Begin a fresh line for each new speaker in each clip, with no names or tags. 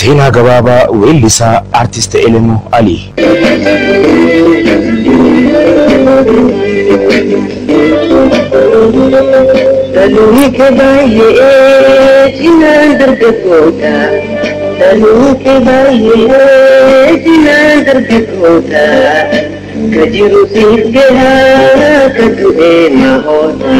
Seenaa gabaabaa weellisaa artist Elemoo Alii.
Daluke baye jinan dargaggoota daluke baye jinan dargaggoota kajiru siif gahaa kadu'ee mahoota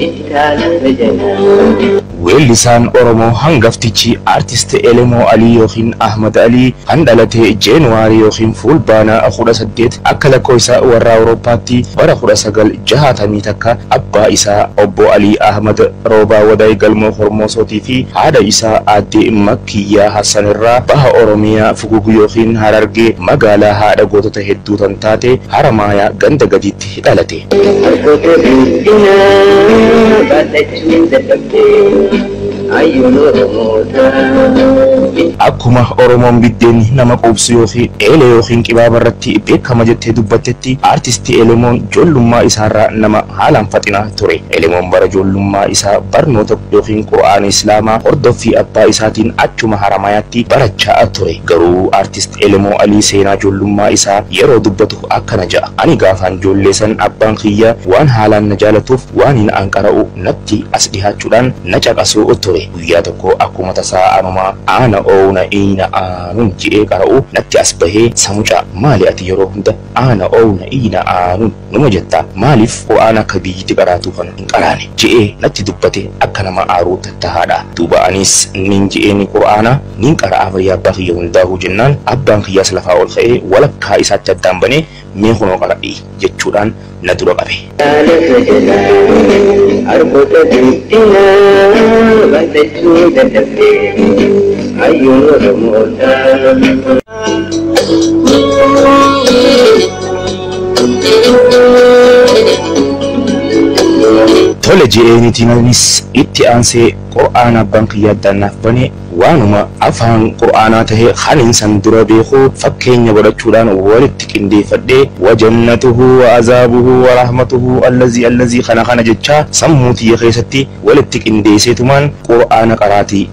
ittaala tajaajilu.
Weellisaan Oromoo hangaftichi artist Elemoo Alii yookiin Ahmad Alii kan dhalate Jeenuwaarii yookiin Fulbaana 18 akka lakkoofsa warra Awurooppaatti bara 1960 takka abbaa isaa obbo Alii Ahmad Roobaa Wadaay Galmoo Hormoosootii fi haadha isaa aadde Makkiyyaa Hassan irraa baha Oromiyaa Fugugu yookiin Harargee magaalaa haadha gootota hedduu tan taate Haramaayaa ganda gadiitti dhalate. Akkuma Oromoon biddeen nama quubsu yookiin eelee yookiin qibaaba irratti beekama jettee dubbattetti artistii Elemoon ijoollummaa isaarraa nama haalaan faxinaa ture. Elemoon bara ijoollummaa isaa barnoota yookiin Qur'aana Islaamaa hordoffii abbaa isaatiin achuma Haramaayaatti barachaa ture. Garuu artist Elemoo Alii seenaa ijoollummaa isaa yeroo dubbatu akkana ja'a. Ani gaafaan ijoollee san abbaan kiyya waan haalaan na jaalatuuf waan hin anqara'u natti as dhihaachuudhaan na caqasuu ture. Guyyaa tokko akkuma tasaa anumaa aana oona iina aanuun ji'ee qara'u natti as bahee samucaa maali ati yeroo hunda aana oona iina aanuun numa jetta maaliif Qur'aana akka biyyitti qaraatu kan hin qaraane ji'ee natti dubbate akka nama aaruu tattahaadha. Duuba anis nin ji'een Qur'aana nin qara'a fayyaa abbaa kiyya hundaa'uu jennaan abbaan kiyyaas lafaa ol ka'ee walakkaa isaatti addaan banee mee kunoo qaradhii jechuudhaan na dura qabe. Tole je'eenitiinis itti aansee Qur'aana abbaan kiyyaa addaan bane waanuma afaan Qur'aanaa tahee khaniin san dura beekuu fakkeenya godhachuudhaan walitti qindeeffadhee wajannatuhu wa azaabuhu wa rahmatuhu allazii kana jechaa sammuu tiyya keessatti walitti qindeesseetumaan Qur'aana qaraatii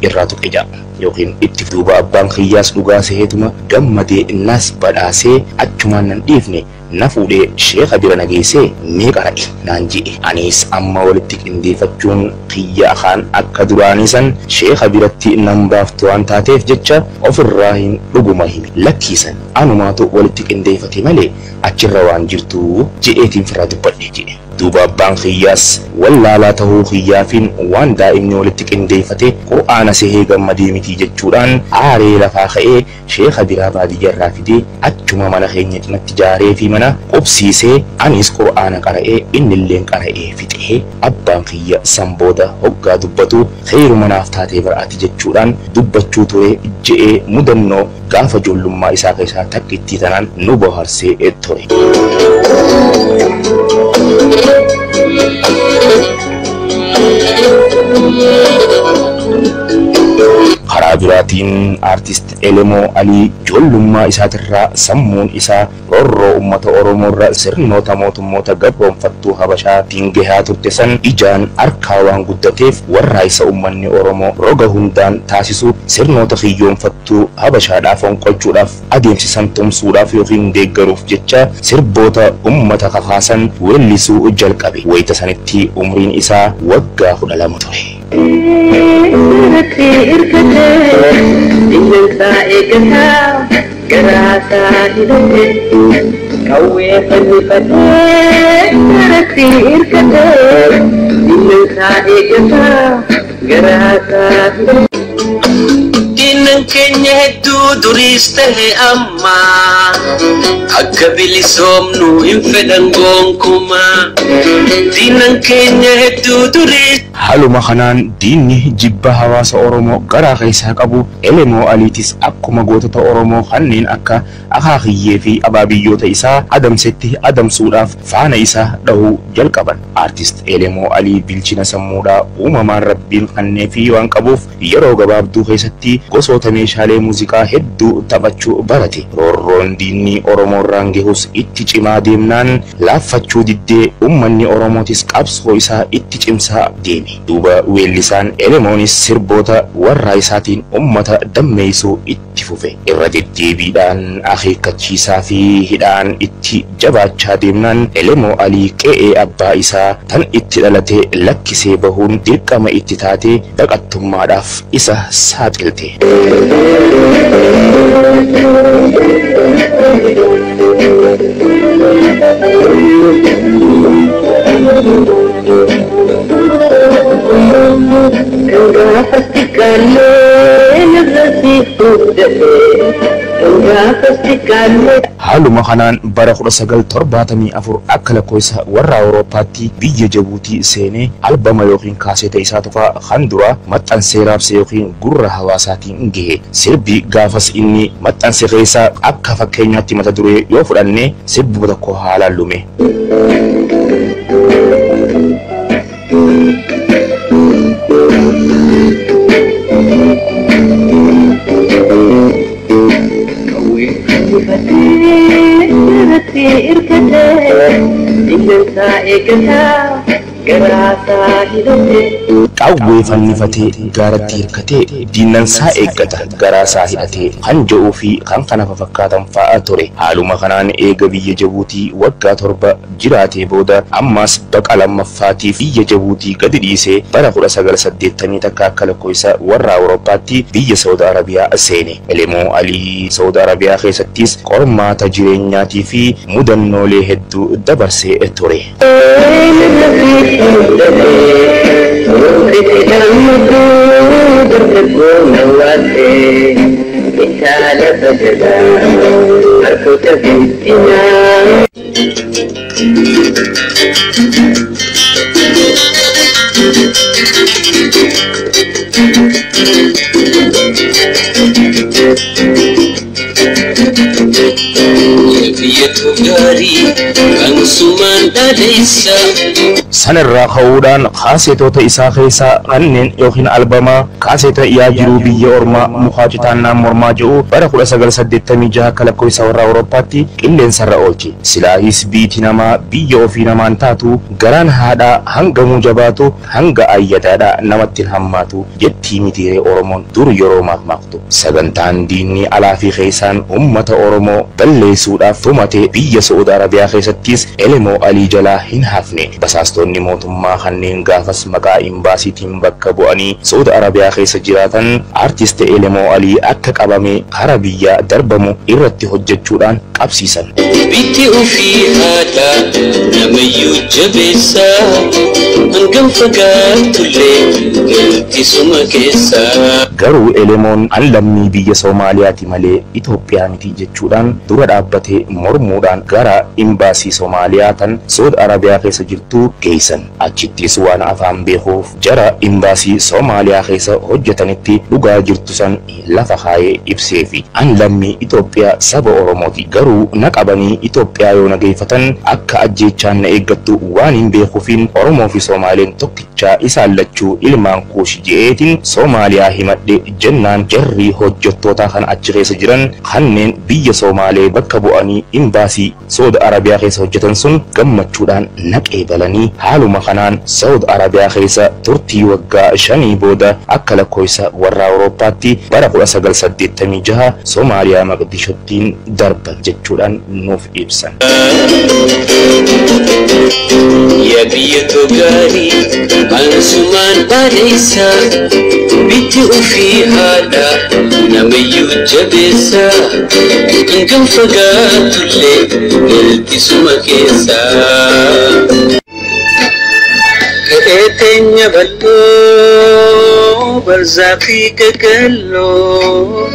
irraa tuqe ja'a. Yookiin itti duuba abbaan kiyyaas dhugaa seetuma gammadee innas badhaasee achumaan nan dhiifne na fuudhee sheekha bira nageessee mee qara'e naan ji'e. Anis amma walitti qindeeffachuun kiyya afaan akka duraanii san sheekha biratti nan baaftu waan taateef jecha ofirraa hin dhuguma hime lakkiisan anumaatu walitti qindeeffate malee achirra waan jirtu je'eetiin firraa dubbadhe jedhe. Duuba abbaan kiyyaas wallaalaa tahuu kiyyaafiin waan daa'imni walitti qindeeffate Qur'aana sehee gammadee miti jechuudhaan aaree lafaa ka'ee sheekha biraa baadiyyaarraa fidee achuma mana keenya cinatti jaaree fi mana qubsiisee anis Qur'aana qara'ee innilleen qara'ee fixee abbaan kiyya san booda hoggaa dubbatu khayru manaaf taatee baraati jechuudhaan dubbachuu ture je'ee mudannoo gaafa ijoollummaa isaa keessaa takkittii tanaan nu bohaarsee ture. Karaa biraatiin artist Elemoo Alii ijoollummaa isaatirraa sammuun isaa roorroo uummata Oromoorra sirnoota mootummoota gabroonfattuu Habashaatiin gahaa turte san ijaan harkaa waan guddateef warraa isa uummanni Oromoo roga hundaan taasisu sirnoota kiyyoonfattuu Habashaadhaaf onqolchuudhaaf adeemsisan tumsuudhaaf yookiin deeggaruuf jecha sirboota uummata kakaasan weellisuu jalqabe. Wayita sanitti umriin isaa waggaa 12 ture.
Diinan keenya hedduu duriis tahe amma akka bilisoomnu hin fedhan gonkumaa. Diinan keenya hedduu duriis
Haluma kanaan diinni jibba hawaasa Oromoo garaa keessaa qabu Elemoo Aliitis akkuma gootota Oromoo kanneen akka akaakiyyee fi abaabiyyoota isaa adamsetti adamsuudhaaf faana isaa dhahuu jalqaban. artist Elemoo Alii bilchina sammuudhaa uumamaan rabbiin kannee fi waan qabuuf yeroo gabaabduu keessatti gosoota meeshaalee muuziqaa hedduu taphachuu barate. Roorroon diinni Oromoorraan gahus itti cimaa deemnaan laaffachuu diddee uummanni Oromootis qabsoo isaa itti cimsaa deeme. Duuba weellisaan Elemoonis sirboota warraa isaatiin uummata dammeessuu itti fufe. Irra deddeebiidhaan akeekkachiisaa fi hidhaan itti jabaachaa deemnaan Elemoo Alii qe'ee abbaa isaa tan itti dhalatee lakkisee bahuun dirqama itti taatee baqattummaadhaaf isa saaxilte. Haaluma kanaan bara 1974 akka lakkoofsa warra Awuroopaatti biyya Jabuutii seenee albama yookiin kaaseeta isaa tokko kan dura maxxansee raabse yookiin gurra hawaasaatiin gahe. Sirbi gaafas inni maxxanse keessaa akka fakkeenyaatti mata duree yoo fudhanne sirbi tokko haalaan lume. Qawwee fannifatee gaaratti hirkatee diinansaa eeggata garaasaa hidhatee kan jedhuu fi kan kana fakkaatan fa'aa ture. Haaluma kanaan eega biyya Jabuutii waggaa 7 jiraatee booda ammas baqa lammaffaatiif biyya Jabuutii gadi dhiisee bara 1980 akka lakkoofsa warra Awurooppaatti biyya Saudi Arabiyaa seene. Elemoo Alii Saudi Arabiyaa keessattis qormaata jireenyaatii fi mudannoolee hedduu dabarsee ture. Sanirraa ka'uudhaan kaaseetota isaa keessaa kanneen yookiin albama kaaseeta yaa jiruu biyya ormaa mukaa citaannaan mormaa jedhu bara 1986 akka lakkoofsa warra Awurooppaatti qilleensarra oolche. Silaahis biiti namaa biyya ofii namaan taatu garaan haadhaa hangamuu jabaatu hanga ayyadaadhaa namatti hammaatu jettii mitiiree Oromoon dur yeroo maaqmaaqtu. Sagantaan diinni alaa fi keessaan uummata Oromoo balleessuudhaaf tumatee biyya Saudi Arabiyaa keessattis Elemoo Alii jalaa hin hafne. Basaastonni mootummaa kanneen gaafas maqaa imbaasiitiin bakka bu'anii Saudi Arabiyaa keessa jiraatan artist Elemoo Alii akka qabame kara biyyaa darbamu irratti hojjechuudhaan qabsiisan.
Bitti ofii aadaa namayyuu jabeessa hangam fagaatullee galtisuma keessa.
Garuu Elemoon an lammii biyya Soomaaliyaati malee Itoophiyaa miti jechuudhaan dura dhaabbatee mormuudhaan gara imbaasii Soomaaliyaa tan Saudi Arabiyaa keessa jirtu geessan. Achittis waan afaan beekuuf jara imbaasii Soomaaliyaa keessa hojjetanitti dhugaa jirtu san lafa kaayee ibsee fi an lammii Itoophiyaa saba Oromooti. Garuu na qabanii Itoophiyaa yoo na geeffatan akka ajjeechaan na eeggattu waan hin beekuufiin Oromoo fi Soomaaleen tokkichaa isaan lachuu ilmaan kuushi je'eetiin Soomaaliyaa himadhe jennaan jarri hojjettoota kan achi keessa jiran kanneen biyya Soomaalee bakka bu'anii imbaasii Saudi Arabiyaa keessa hojjetan sun gammachuudhaan naqee balanii haaluma kanaan Saudi Arabiyaa keessa turtii waggaa 5 booda akka lakkoofsa warra Awurooppaatti bara 1986 Soomaaliyaa Maqdishottiin darban jechuudhaan nuuf ibsan.
Ya biyya gaarii ansumaan bareessa bitti ofii haadhaa namayyuu jabeessa hangam fagaatullee galtisuma keessa. Ka'ee teenya bal'oo barzaa fi gagalloo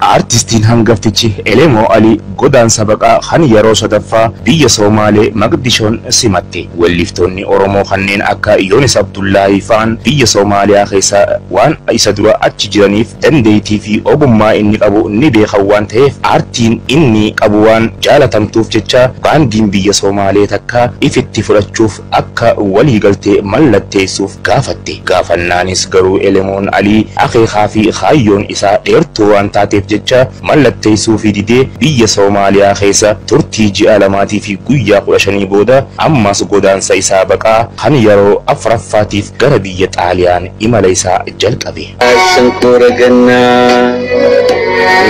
artistiin hangaftichi Elemoo Alii godaan sabaqaa kan yeroo sadaffaa biyya Somaalee Maqdishoon simatte. Walliftoonni Oromoo kanneen akka Yoonis Abdullaahi fa'aan biyya Somaaliyaa keessa waan isa dura achi jiraniif dandeettii fi ogummaa inni qabu ni beekan waan ta'eef aartiin inni qabu waan jaalatamtuuf jecha baandiin biyya Somaalee takka ifitti fudhachuuf akka walii galtee mallatteessuuf gaafatte. Gaafannaanis garuu Elemoon Alii akeekaa fi kaayyoon isaa dheertuu waan taateef jecha mallatteessuu fi didee biyya Somaaliyaa keessa turtii ji'a lamaatii fi guyyaa 15 booda ammas godaansa isaa baqaa kan yeroo afuraffaatiif gara biyya Xaaliyaan imala isaa jalqabe.
Sankoora gannaa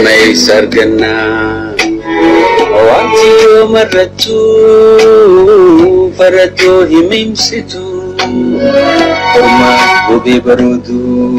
Maysar gannaa wanti yoo marrattu faratoo himimsitu ormaa gobee baruudu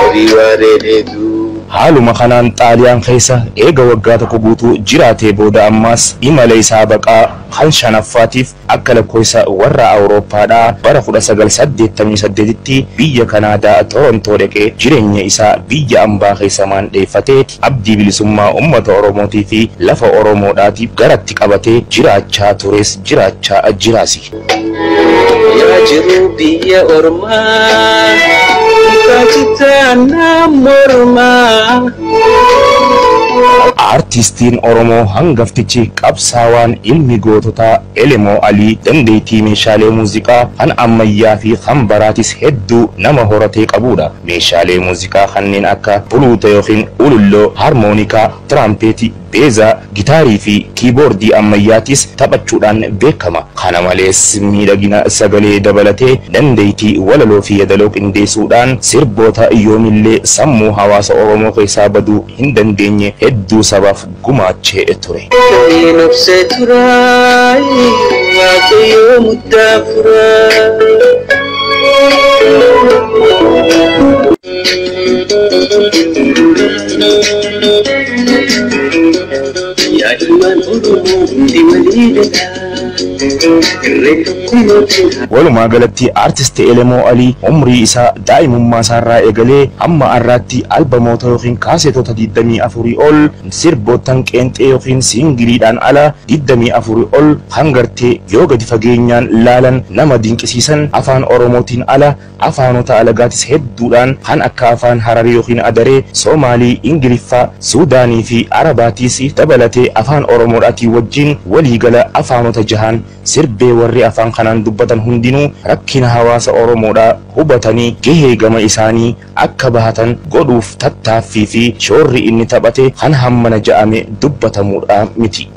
horii waareedheedu.
Haaluma kanaan Xaaliyaan keessa eega waggaa tokko guutuu jiraatee booda ammas imala isaa baqaa kan shanaffaatiif akka lakkoofsa warra Awurooppaadhaa bara 1988tti biyya Kanaadaa Torontoo dhaqee jireenya isaa biyya ambaa keessa maandheeffatee abdii bilisummaa uummata Oromootii fi lafa Oromoodhaatiif garatti qabatee jiraachaa tures jiraachaa jiraasi.
Yaa jiru biyya Ormaa Kajitana morma.
Artistiin Oromoo hangaftichi qabsaawaan ilmi goototaa Elemoo Alii dandeettii meeshaalee muuziqaa kan ammayyaa fi kan baraatis hedduu nama horatee qabudha. Meeshaalee muuziqaa kanneen akka buluuta yookiin ululloo, harmoonikaa, tiraampeti, beeza, gitaarii fi kiiboordii ammayyaatis taphachuudhaan beekama. Kana malees miidhagina sagalee dabalatee dandeettii walaloo fi yeedaloo qindeessuudhaan sirboota yoomillee sammuu hawaasa Oromoo keessaa baduu hin dandeenye hedduu sabaaf gumaachee ture.
Nafse turai waaqayyo muddafura. Ya iman Oromoo hundi waliidha.
Walumaa galatti artist Elemoo Alii umrii isaa daa'imummaa isaarraa eegalee hamma har'aatti albamoota yookiin kaaseetota 24 ol sirbootan qeenxee yookiin siingiliidhaan ala 24 ol hangartee yoo gadi fageenyaan laalan nama dinqisiisan afaan Oromootiin ala afaanota alagaatis hedduudhaan kan akka afaan Hararii yookiin Adaree, Soomaalii, Ingiliffaa, Suudaanii fi Arabaatiis dabalatee afaan Oromoodhaatiin wajjin waliigala afaanota jahan sirbee warri afaan kanaan dubbatan hundinuu rakkina hawaasa Oromoodhaa hubatanii gahee gama isaanii akka bahatan godhuuf tattaaffii fi shoorri inni taphate kan hammana ja'ame dubbatamuudha miti.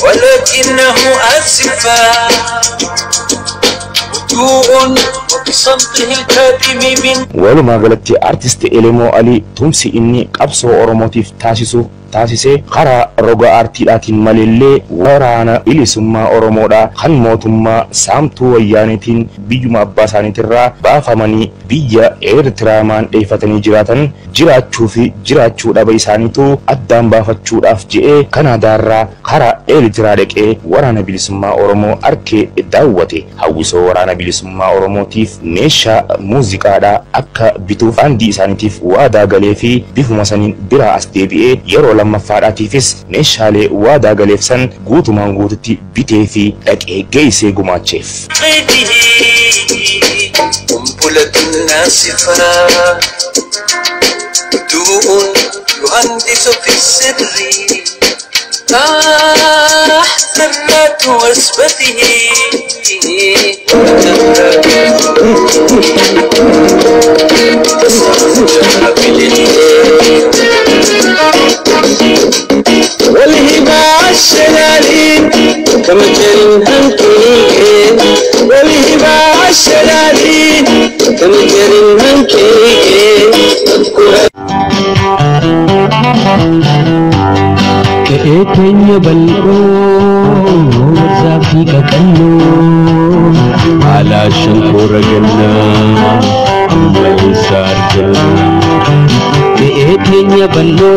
ولكنه أسفا هدوء وبصمته الكاتم من
ولما قالت artist Elemoo Alii tumsi inni qabsoo Oromootiif taasise karaa roga aartiidhaatiin malillee waraana bilisummaa Oromoodhaa kan mootummaa saamtuu wayyaaniitiin biyyuma abbaa isaaniitirraa baafamanii biyya Eertiraa maandheeffatanii jiraatan jiraachuu fi jiraachuu dhaba isaaniitu addaan baafachuudhaaf je'ee Kanaadaarraa karaa Eertiraa dhaqee waraana bilisummaa Oromoo arkee daawwate. Hawwisoo waraana bilisummaa Oromootiif meeshaa muuziqaadhaa akka bituuf baandii isaaniitiif waadaa galee fi bifuma saniin biraa as deebi'ee yeroo lamaffaadhaatiifis meeshaalee waadaa galeef san guutumaan guututti bitee fi dhaqee geessee gumaacheef.
قنبلة ناسفة هدوء يهندس في السر تحت ذرات وثبته والهباء الشلالين كمجر هنكين والهباء الشلالين كمجر هنكين كأتني بلقو وزافي كتلو على شنكور جنة أما إنسان جنة بإيدين يبلو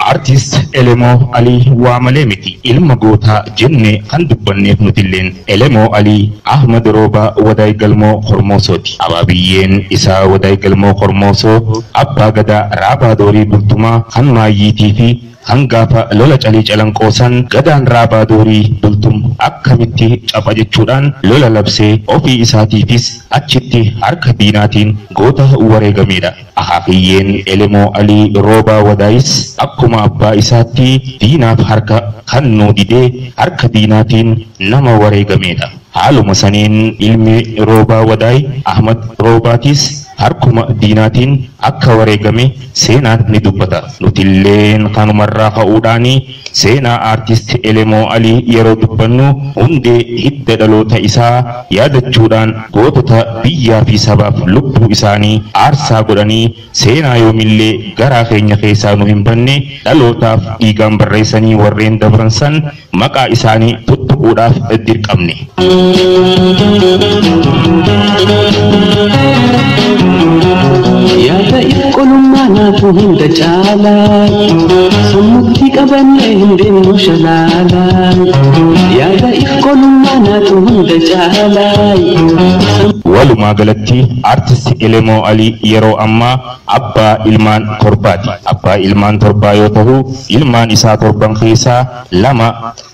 artist Elemo Ali waamalee miti ilma gootaa jenne kan dubbanneef nutilleen Elemo Ali Ahmad Roba Wadaay Galmoo Hormoosooti. Abaabiyyeen isaa Wadaay Galmoo Hormoosoo abbaa gadaa raabaa doorii bultumaa kan maayyiitii fi hangaafa lola calii calanqoosan gadaan raabaa doorii bultum akkamitti caba jechuudhaan lola labsee ofii isaatiifis achitti harka diinaatiin goota wareegameedha. Ahaafiyyeen Elemo Ali Roba Wadaayis akkuma abbaa isaatti diinaaf harka kannuu didee harka diinaatiin nama wareegameedha. Haaluma saniin ilmi Roba Wadaay Ahmad Robaatis harkuma diinaatiin akka wareegame seenaan ni dubbata. Nutilleen kanumarraa ka'uudhaani seenaa artist Elemo Ali yeroo dubbannu hundee hidda dhaloota isaa yaadachuudhaan gootota biyyaa fi sabaaf lubbuu isaanii aarsaa godhanii seenaa yoomillee garaa keenya keessaa nu hin banne dhalootaaf dhiigaan barreessanii warreen dabran san maqaa isaanii tuttuquudhaaf dirqamne.
yaada ifqolummaa naatu hunda caalaa sammuutti qabannee hundinuu shalaalaa yaada ifqolummaa naatu hunda caalaa.
Walumaa galatti artist Elemo Ali yeroo ammaa abbaa ilmaan torbaati. Abbaa ilmaan torbaa yoo ta'u ilmaan isaa torban keessaa lama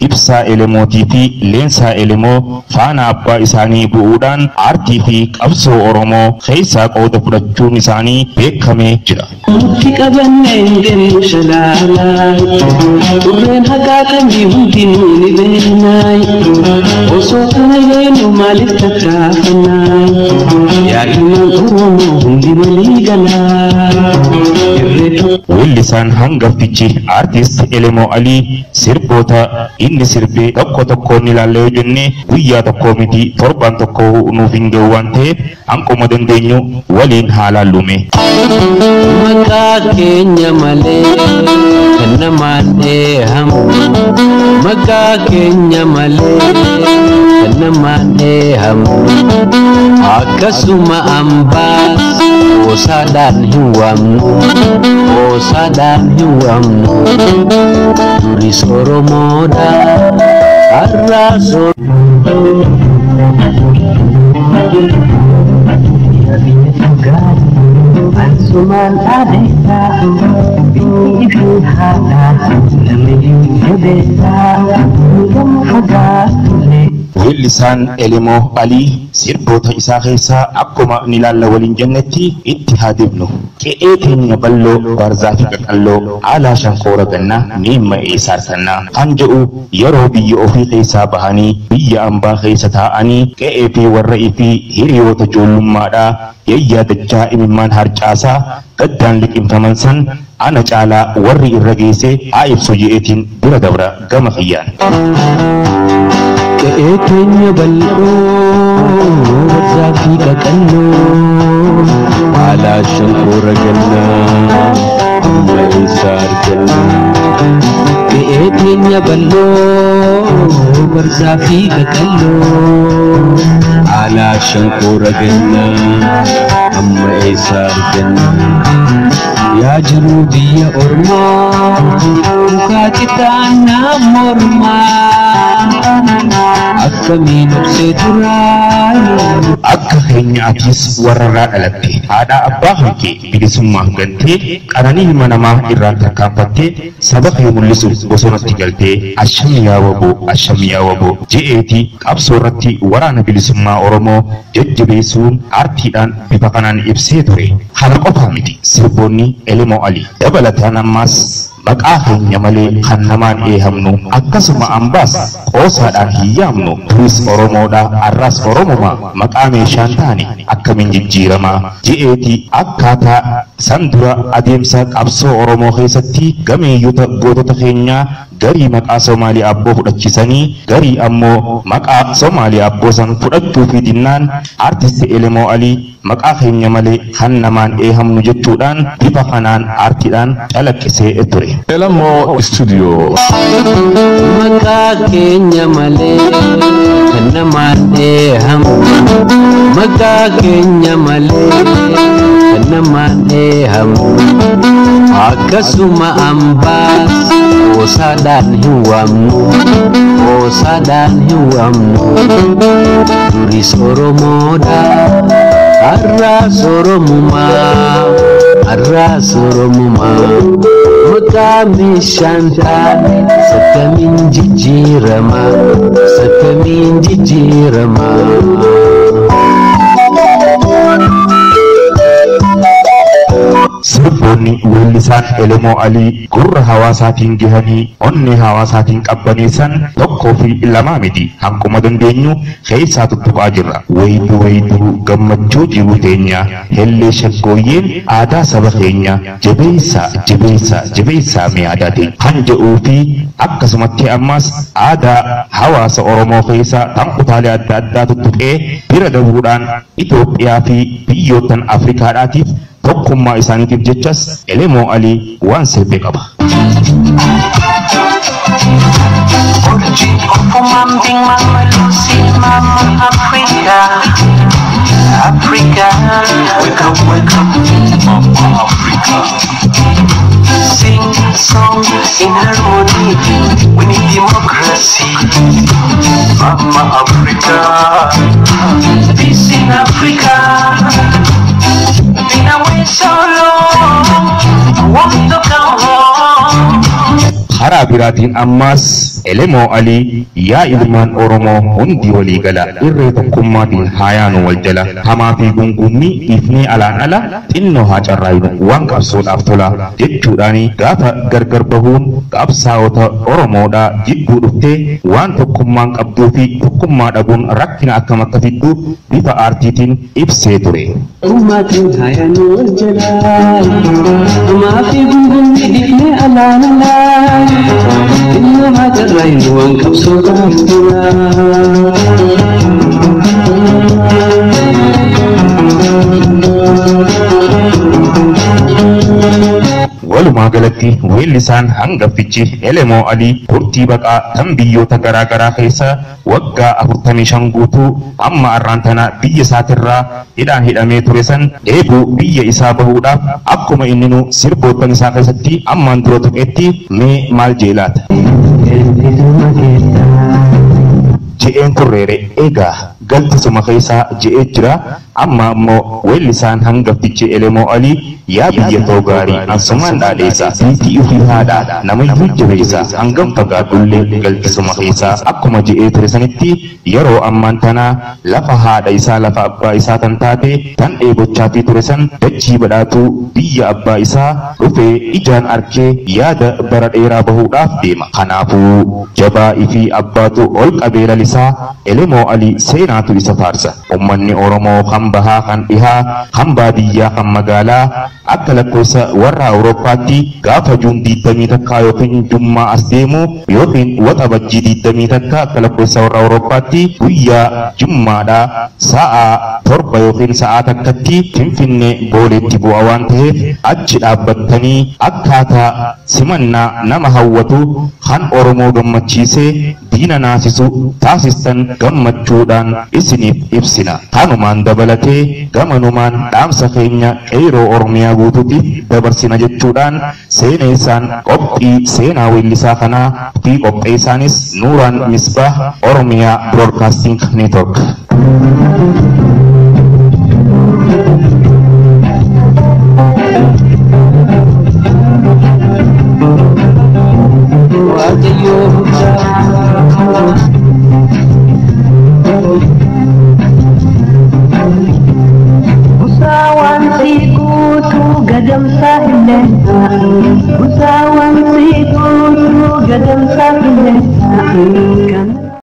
Ibsaa Elemootii fi Leensaa Elemoo faana abbaa isaanii bu'uudhaan aartii fi qabsoo Oromoo keessaa qooda fudhachuun isaanii beekamee jira.
Mutti qabannee hundinuu shalaalaa turreen haqaatamii hundinuu ni beenaay osoo kana yeenu maaliif tattaafannaa yaa ilmaan Oromoo hundi walii galaa.
Weellisaan hangaftichi artist Elemo Ali sirboota inni sirbee tokko tokkoon ilaallee jennee guyyaa tokko miti torban tokko nuuf hin gahu waan ta'eef hanquma dandeenyu waliin haalaallume.
Maqaa keenya malee kan namaan dheehamu maqaa keenya malee kan namaan dheehamu akkasuma ambaas osaadhaan hin waamnu osaadhaan hin waamnu duris Oromoodha har'aas Suman adesa bini fi hada namni hedesa ngam fagaatule.
Weellisaan Elemo Ali sirboota isaa keessaa akkuma ni laalla waliin jennetti itti haa dibnu. Qe'ee keenya balloo barzaa fi qaqalloo haalaa shankoora gannaa miimma eessaartannaa kan jedhu yeroo biyya ofii keessaa bahanii biyya ambaa keessa taa'anii qe'ee fi warra ifii hiriyoota ijoollummaadhaa yayyaadachaa imimmaan harcaasaa gaddaan liqimfaman san ana caalaa warri irra geesse haa ibsu je'eetiin bira dabra gama kiyyaan.
Qe'ee keenya bal'oo barzaa fi qaqalloo haalaa shankoora gannaa amma eessaa argannaa. Qe'ee keenya bal'oo barzaa fi qaqalloo haalaa shankoora gannaa amma eessaa argannaa. yaa jiru biyya ormaa mukaa qixaannaa mormaa akkamiin obsee turaa
akka keenyaatis warrarraa dhalatte haadha abbaa kee bilisummaa gantee qaranii ilma namaa irraan tarkaanfattee saba kee mul'isuuf bosonatti galtee asham yaa waboo je'eeti qabsoo irratti waraana bilisummaa Oromoo jajjabeessuun aartiidhaan bifa kanaan ibsee ture. Kana qofaa miti sirboonni Elemo Ali dabalataan ammas maqaa keenya malee kan namaan eehamnu akkasuma ambaas qoosaadhaan hiyyaamnu turis Oromoodha arras Oromoma maqaa meeshaan taane akkamiin jijjiiramaa je'eeti akkaataa san dura adeemsa qabsoo Oromoo keessatti gameeyyota gootota keenyaa garii maqaa Somaalii abboo fudhachisanii garii ammoo maqaa Somaalii abboo san fudhachuu fi dinnaan artisti Elemoo Alii maqaa keenya malee kan namaan eehamnu jechuudhaan bifa kanaan aartiidhaan calaqqisee ture.
Elemoo Studio.
Maqaa keenya malee kan namaan eehamnu maqaa keenya malee kan namaan eehamnu akkasuma ambaas osaadhaan hin waamnu osaadhaan hin waamnu duris Oromoodha arraas Oromumaa arraas Oromumaa maqaa meeshaan taane sakkamiin jijjiirama sakkamiin jijjiirama.
Sirboonni weellisaan Elemoo Alii gurra hawaasaatiin gahanii onnee hawaasaatiin qabbaneessan tokkoo fi lamaa miti hanquma dandeenyu keessaa tuttuqaa jirra. Wayituu gammachuu jiru teenya hellee shaggooyyeen aadaa saba keenya jabeessaa mee aadaa teenya kan jedhuu fi akkasumatti ammas aadaa hawaasa Oromoo keessaa tan kutaalee adda addaa tuttuqee bira dabuudhaan Itoophiyaa fi biyyoottan Afrikaadhaatiif tokkummaa isaaniitiif jechas Elemoo Alii waan sirbee qaba.
Africa, wake up, Mama Africa. Sing a song in harmony. We need democracy, Mama Africa. Peace in Africa. Been away so long, I want to come home.
Karaa biraatiin ammas Elemoo Alii yaa ilmaan Oromoo hundi walii gala irree tokkummaatiin haayaanu wal jala hamaa fi gungummii ifnee alaan ala xinnoo haa carraayinu waan qabsoodhaaf tola jechuudhaan gaafa gargar bahuun qabsaa'ota Oromoodhaa jidduu dhuftee waan tokkummaan qabduu fi tokkummaa dhabuun rakkina akkam akka fiddu bifa aartiitiin ibsee ture.
Ummaatiin haayaanu wal jala hamaa fi gungummii ifnee alaan ala xinnoo haa carraayinu waan qabsoodhaaf tola.
Walumaa galatti weellisaan hangaffichi Elemoo Alii turtii baqaa tan biyyoota garaa garaa keessa waggaa 45 guutuu amma arraan tana biyya isaatirraa hidhaan hidhamee ture san deebuu biyya isaa bahuudhaaf akkuma inninu sirboottan isaa keessatti ammaan dura tuqetti mee maal jeelaata. Je'een turreere egaa galtisuma keessaa je'ee jira amma ammoo weellisaan hangaftichi Elemoo Alii yaa biyya too gaarii ansumaan dhaadheessa biitii ofii haadhaa namayyuu jabeessa hangam fagaadhullee galtisuma keessaa akkuma je'ee ture sanitti yeroo ammaan tanaa lafa haadha isaa lafa abbaa isaa tan taate tan dheebochaatii ture san dachii badhaatuu biyya abbaa isaa dhufee ijaan arkee yaada bara dheeraa bahuudhaaf deema. Kanaafuu jabaa ifii abbaatu ol qabee lalisaa Elemoo Alii seenaatu isa faarsa. Ummanni Oromoo kan bahaa kan dhihaa kan baadiyyaa kan magaalaa akka lakkoofsa warra Awurooppaatti gaafa juun 20 takkaa yookiin jummaa as deemu yookiin waxa bajjii 20 takkaa akka lakkoofsa warra Awurooppaatti guyyaa jummaadhaa sa'a 7 yookiin sa'a takkatti Finfinnee Booleetti bu'a waan ta'eef achi dhaabbattanii akkaataa simannaa nama hawwatu kan Oromoo gammachiisee diina naasisu taasistan gammachuudhaan isiniif ibsina. Kanumaan dabalatee gamanumaan dhaamsa keenya qeeroo Oromiyaa guutuutti dabarsina jechuudhaan seeneessaan qophii seenaa weellisaa kanaa fi qopheessaanis Nuuraan Misbah Oromiyaa Broadcasting Network.
Usawan si kutu gadam sa